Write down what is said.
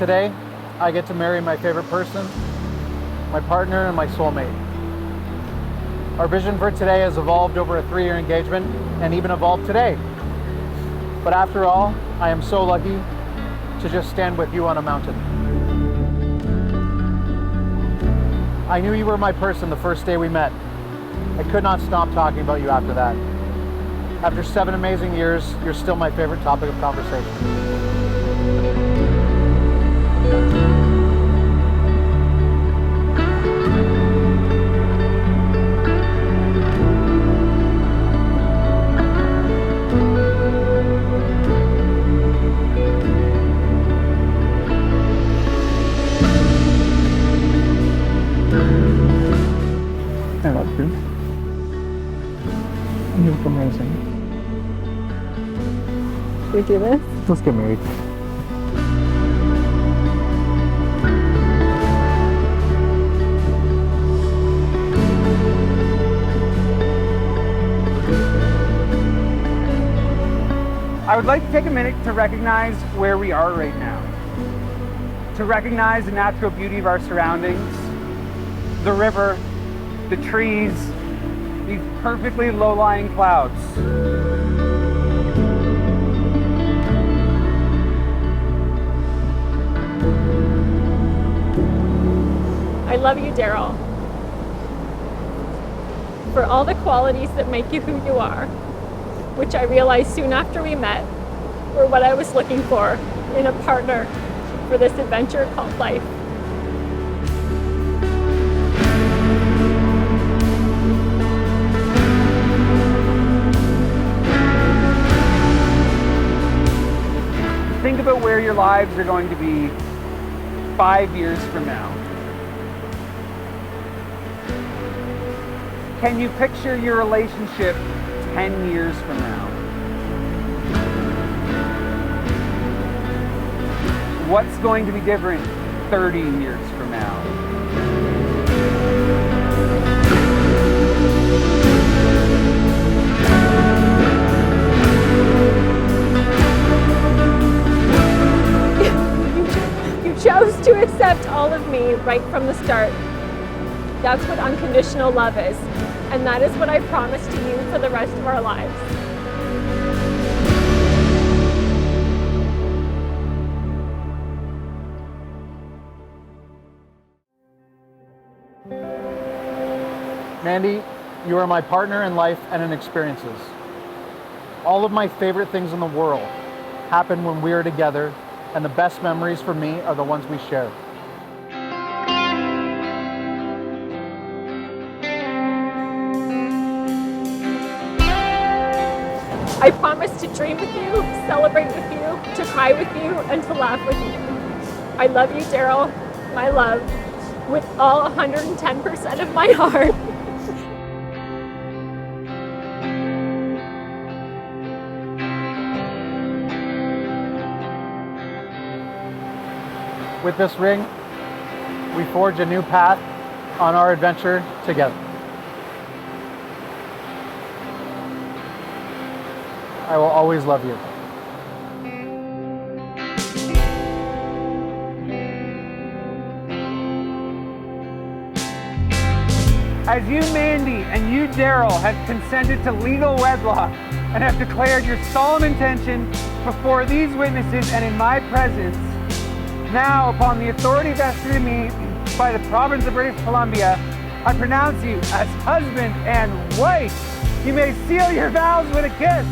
today, I get to marry my favorite person, my partner, and my soulmate. Our vision for today has evolved over a 3-year engagement and even evolved today. But after all, I am so lucky to just stand with you on a mountain. I knew you were my person the first day we met. I could not stop talking about you after that. After 7 amazing years, you're still my favorite topic of conversation. I love you. You look amazing. Should we do this? Let's get married. I would like to take a minute to recognize where we are right now. To recognize the natural beauty of our surroundings, the river, the trees, these perfectly low-lying clouds. I love you, Daryl, for all the qualities that make you who you are, which I realized soon after we met were what I was looking for in a partner for this adventure called life. Think about where your lives are going to be 5 years from now. Can you picture your relationship 10 years from now? What's going to be different 30 years from now? Chose to accept all of me right from the start. That's what unconditional love is, and that is what I promise to you for the rest of our lives. Mandy, you are my partner in life and in experiences. All of my favorite things in the world happen when we are together, and the best memories for me are the ones we share. I promise to dream with you, celebrate with you, to cry with you, and to laugh with you. I love you, Daryl, my love, with all 110% of my heart. With this ring, we forge a new path on our adventure together. I will always love you. As you, Mandy, and you, Daryl, have consented to legal wedlock and have declared your solemn intention before these witnesses and in my presence, now, upon the authority vested in me by the province of British Columbia, I pronounce you as husband and wife. You may seal your vows with a kiss.